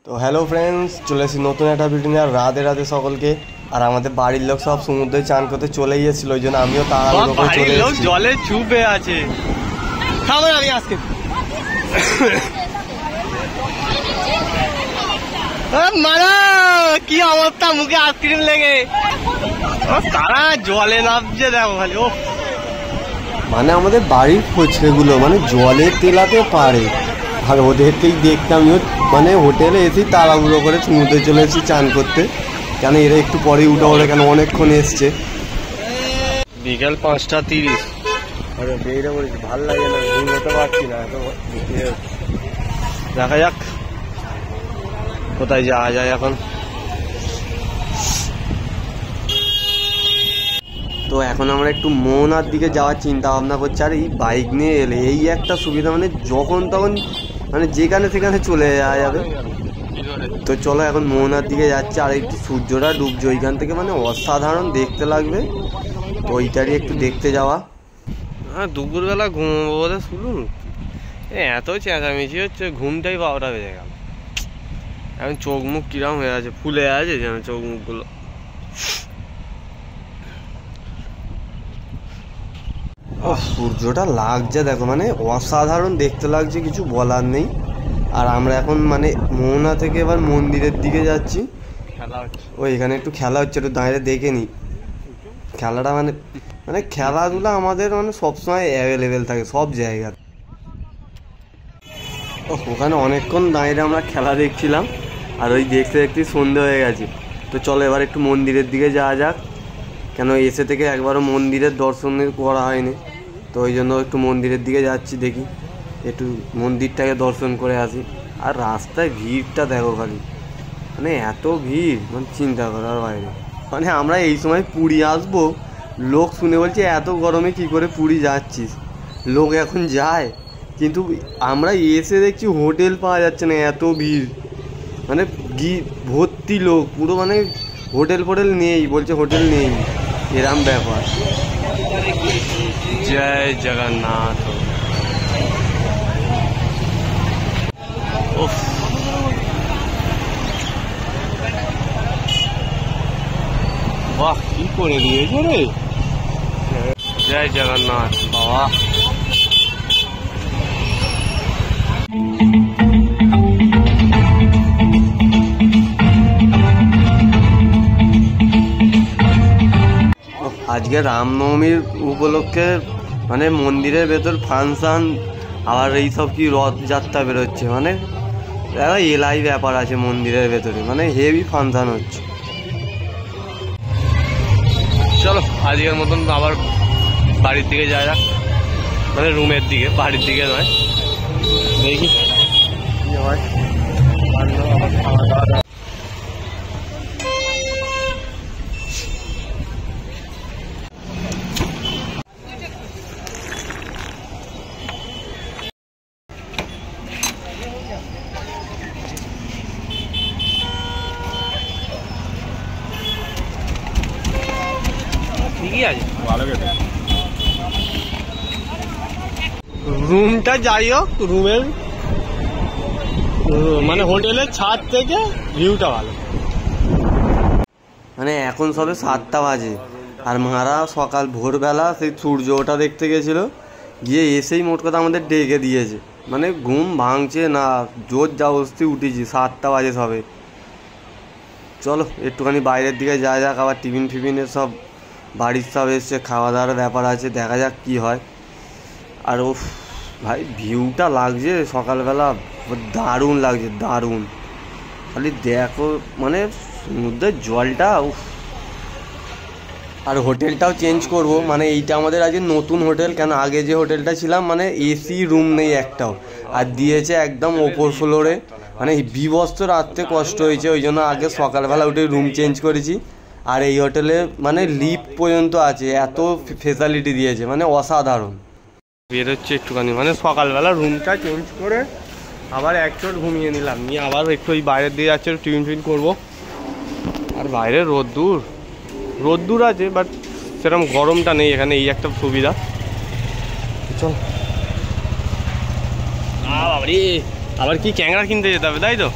তো hello friends, চলে এসেছি নতুন একটা ভিডিও নিয়ে। আর রাধে রাধে সকলকে। আর আমাদের বাড়ির লোক সব সমুদ্রে চান করতে চলে গিয়েছিল, ওই জন্য আমিও তাড়াহুড়ো করে চলে এসেছি। জলে চুপে আছে। মারা কি অবস্থা, মুখে আইসক্রিম লেগে তারা জলে নামছে দেখো খালি। ও মানে আমাদের বাড়ির ফুচকেগুলো মানে জলে তেলাতে পারে। আর ওদেরকেই দেখতাম, মানে হোটেলে এসেই তাড়াহুড়ো করে সমুদ্রে চলে এসেছি চান করতে। কেন এরা একটু পরেই উঠা ওরা কেন অনেকক্ষণ এসছে। বিকেল 5:30। আরে বেরিয়ে বলছি, ভাল লাগে না, ঘুরতে পারছি না। দেখা যাক কোথায় যাওয়া যায় এখন। তো এখন আমরা একটু মোহনার দিকে যাওয়ার চিন্তা ভাবনা করছি। আর এই বাইক নিয়ে এলে এই একটা সুবিধা, মানে যখন তখন মানে যেখানে সেখানে চলে যাওয়া যাবে। তো চলো এখন মোহনার দিকে যাচ্ছে। আর একটু সূর্যটা ডুবছে ওইখান থেকে, মানে অসাধারণ দেখতে লাগবে। তো ওইটারই একটু দেখতে যাওয়া। হ্যাঁ, দুপুরবেলা ঘুমবো বলে শুনুন, এত চেঁচামেচি হচ্ছে, ঘুমটাই 12টা বেজে গেল। এখন চোখ মুখ কিরম হয়ে আছে, ফুলে আছে যেন চোখ মুখগুলো। ও সূর্যটা লাগছে দেখো, মানে অসাধারণ দেখতে লাগছে, কিছু বলার নেই। আর আমরা এখন মানে মোহনা থেকে এবার মন্দিরের দিকে যাচ্ছি। খেলা হচ্ছে, ও এখানে একটু খেলা হচ্ছে, একটু দাঁড়িয়ে দেখে নি খেলাটা। মানে খেলাধুলা আমাদের মানে সবসময় অ্যাভেলেবেল থাকে সব জায়গায়। ওখানে অনেকক্ষণ দাঁড়িয়ে আমরা খেলা দেখছিলাম। আর ওই দেখতে দেখতে সন্ধে হয়ে গেছে। তো চলো এবার একটু মন্দিরের দিকে যাওয়া যাক। কেন এসে থেকে একবারও মন্দিরের দর্শন করা হয়নি, তো ওই জন্য একটু মন্দিরের দিকে যাচ্ছি। দেখি একটু মন্দিরটাকে দর্শন করে আসি। আর রাস্তায় ভিড়টা দেখো খালি, মানে এত ভিড়, মানে চিন্তা করার বাইরে। মানে আমরা এই সময় পুরী আসবো, লোক শুনে বলছে এত গরমে কি করে পুরী যাচ্ছিস। লোক এখন যায়, কিন্তু আমরা এসে দেখছি হোটেল পাওয়া যাচ্ছে না, এত ভিড়। মানে ভর্তি লোক পুরো, মানে হোটেল ফোটেল নেই, বলছে হোটেল নেই, এরম ব্যাপার। জয় জগন্নাথ। বাহ, কি করে দিয়েছে রে। জয় জগন্নাথ বাবা। আজকে রামনবমীর উপলক্ষে মানে মন্দিরের ভেতর ফাংশান, আবার এইসব কি রথযাত্রা বেরোচ্ছে, মানে এলাই ব্যাপার আছে মন্দিরের ভেতরে, মানে হেভি ফাংশান হচ্ছে। চলো আজকের মতন আবার বাড়ির দিকে যাওয়া যাক, মানে রুমের দিকে, বাড়ির দিকে নয়। দেখি কি হয়। আবার খাওয়া দাওয়া ঠিকই আছে, ভালো গেছে রুমটা। যাই হোক, রুমের মানে হোটেলের ছাদ থেকে ভিউটা ভালো। মানে এখন সবে 7টা বাজে, আর মারা সকাল ভোরবেলা সেই সূর্য ওটা দেখতে গেছিল, গিয়ে এসেই মোট কথা আমাদের ডেকে দিয়েছে। মানে ঘুম ভাঙছে না, জোর জবরদস্তি উঠেছি, 7টা বাজে সবে। চলো একটুখানি বাইরের দিকে যাওয়া যাক। আবার টিফিন ফিফিনের সব বাড়ির সব এসছে, খাওয়া দাওয়ার ব্যাপার আছে, দেখা যাক কি হয়। আর ও ভাই ভিউটা লাগছে সকালবেলা, দারুণ লাগছে, দারুণ। খালি দেখো মানে সমুদ্রের জলটা। আর হোটেলটাও চেঞ্জ করব, মানে এইটা আমাদের আজকে নতুন হোটেল। কেন আগে যে হোটেলটা ছিলাম মানে এসি রুম নেই একটাও, আর দিয়েছে একদম ওপর ফ্লোরে, মানে বিভৎস রাত্রে কষ্ট হয়েছে, ওই জন্য আগে সকালবেলা উঠে রুম চেঞ্জ করেছি। আর এই হোটেলে মানে লিফট পর্যন্ত আছে, এত ফেসিলিটি দিয়েছে, মানে অসাধারণ। বেরোচ্ছে একটুখানি, মানে সকালবেলা রুমটা চেঞ্জ করে আবার এক চোট ঘুমিয়ে নিলাম, নিয়ে আবার একটু ওই বাইরের দিকে যাচ্ছে, টিফিন ফিন করবো। আর বাইরে রোদ্দুর আছে, বাট সেরকম গরমটা নেই এখানে, এই একটা সুবিধা। চল আবার কি ক্যাংড়া কিনতে যেতে হবে, তাই তো?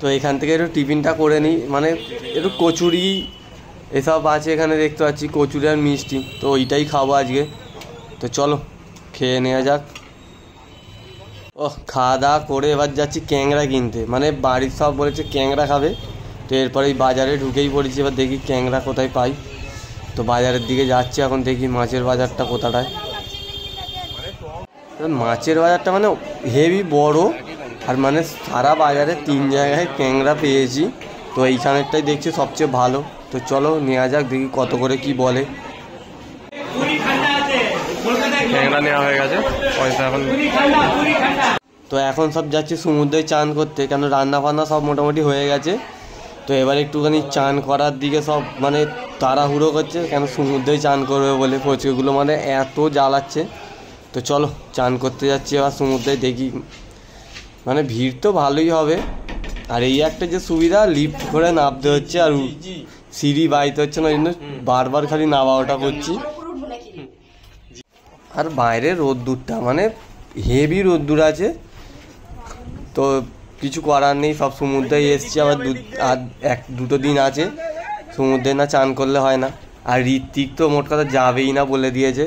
তো এখান থেকে একটু টিফিনটা করে নিই, মানে একটু কচুরি এসব আছে এখানে দেখতে পাচ্ছি, কচুরি আর মিষ্টি, তো ওইটাই খাবো আজকে। তো চলো খেয়ে নেওয়া যাক। ও খাওয়া দাওয়া করে এবার যাচ্ছি ক্যাংড়া কিনতে, মানে বাড়ির সব বলেছে ক্যাংড়া খাবে, তো এরপরেই বাজারে ঢুকেই পড়েছি, এবার দেখি ক্যাংড়া কোথায় পাই। তো বাজারের দিকে যাচ্ছি এখন, দেখি মাছের বাজারটা কোথাটায়। মাছের বাজারটা মানে হেভি বড়, আর মানে সারা বাজারে 3 জায়গায় ক্যাংড়া পেয়েছি, তো এইখানেরটাই দেখছি সবচেয়ে ভালো। তো চলো নেওয়া যাক, দেখি কত করে কি বলে। ক্যাংড়া নেওয়া হয়ে গেছে, পয়সা এখন। তো এখন সব যাচ্ছি সমুদ্রে চান করতে, কেন রান্না ফান্না সব মোটামুটি হয়ে গেছে। তো এবার একটুখানি চান করার দিকে সব মানে তাড়াহুড়ো করছে, কেন সমুদ্রে চান করবে বলে, ফচকেগুলো মানে এত জ্বালাচ্ছে। তো চলো চান করতে যাচ্ছি এবার সমুদ্রে, দেখি মানে ভিড় তো ভালোই হবে। আর এই একটা যে সুবিধা, লিফট করে নামতে হচ্ছে, আর সিঁড়ি বাইতে হচ্ছে না, ওই জন্য বারবার খালি নামা ওঠা করছি। আর বাইরে রোদ্দুরটা মানে হেভি রোদ্দুর আছে, তো কিছু করার নেই, সব সমুদ্রে এসছি। আবার আর 1-2 দিন আছে সমুদ্রে না চান করলে হয় না। আর ঋত্বিক তো মোট কথা যাবেই না বলে দিয়েছে,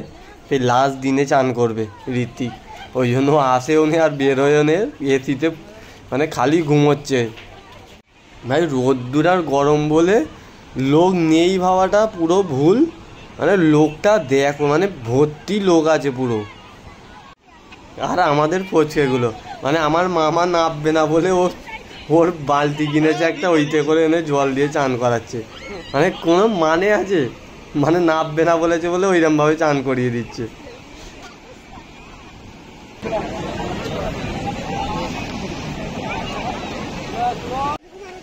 সেই লাস্ট দিনে চান করবে ঋত্বিক, ওই জন্য আসেও নে আর বেরোয়ও নে, এসিতে মানে খালি ঘুমোচ্ছে। ভাই রোদ্দুর আর গরম বলে লোক নেই ভাবাটা পুরো ভুল, মানে লোকটা দেখো মানে ভর্তি লোক আছে পুরো। আর আমাদের পচকেগুলো মানে আমার মামা নামবে না বলে ওর বালতি কিনেছে একটা, ওইতে করে এনে জল দিয়ে চান করাচ্ছে, মানে কোনো মানে আছে? মানে নামবে না বলেছে বলে ওইরকমভাবে চান করিয়ে দিচ্ছে।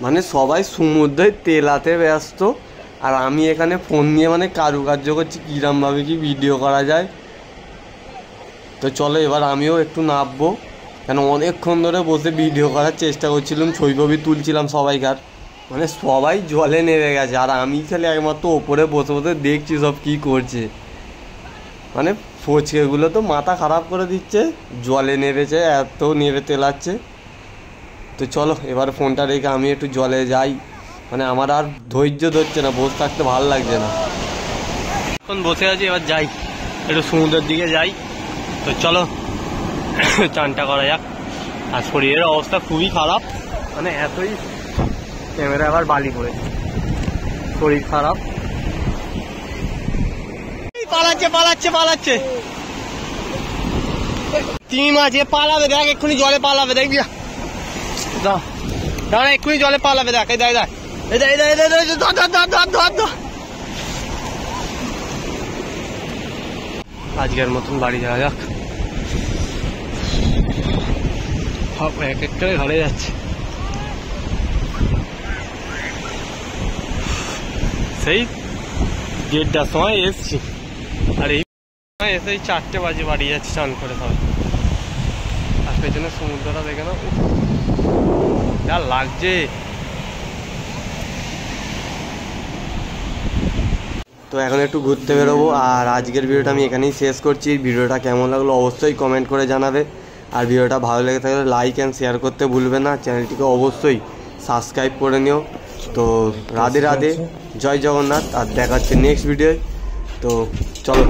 মানে সবাই সমুদ্রে তেলাতে ব্যস্ত, আর আমি এখানে ফোন নিয়ে মানে কারুকার্য করছি কীরমভাবে কি ভিডিও করা যায়। তো চলো এবার আমিও একটু নামবো, কেন অনেকক্ষণ ধরে বসে ভিডিও করার চেষ্টা করছিলাম, ছবি তুলছিলাম সবাইকার, মানে সবাই জলে নেমে গেছে, আর আমি খালি একমাত্র ওপরে বসে বসে দেখছি সব কী করছে। মানে ফচকেগুলো তো মাথা খারাপ করে দিচ্ছে, জলে নেমেছে, এত নেমে তেলাচ্ছে। তো চলো এবার ফোনটা রেখে আমি একটু জলে যাই, মানে আমার আর ধৈর্য ধরছে না, বসে থাকতে ভালো লাগছে না। এখন বসে আছি, এবার যাই একটু সমুদ্রের দিকে যাই। তো চলো চানটা করা যাক। আর শরীরের অবস্থা খুবই খারাপ, মানে এতই ক্যামেরা আবার বালি পড়ে, শরীর খারাপ। পালাচ্ছে পালাচ্ছে পালাচ্ছে, তিমি মাছ এ পালাবে, দেখ এক্ষুনি জলে পালাবে, দেখবি দাঁড়া এক্ষুনি জলে পালাবে, দেখ দেখ দেখ আজকের মতন বাড়ি যাওয়া যাক, এক এক করে ঘরে যাচ্ছে। সেই 1:30টার সময় এসছি, আর এই এসে 4টে বাজে বাড়ি যাচ্ছি চান করে সবাই। আর পেছনে সমুদ্রটা দেখে না যা লাগছে। তো এখন একটু ঘুরতে বেরোবো, আর আজকের ভিডিওটা আমি এখানেই শেষ করছি। ভিডিওটা কেমন লাগলো অবশ্যই কমেন্ট করে জানাবে, আর ভিডিওটা ভালো লেগে থাকলে লাইক অ্যান্ড শেয়ার করতে ভুলবে না, চ্যানেলটিকে অবশ্যই সাবস্ক্রাইব করে নিও। তো রাধে রাধে, জয় জগন্নাথ, আর দেখা হচ্ছে নেক্সট ভিডিওয়। তো চলো।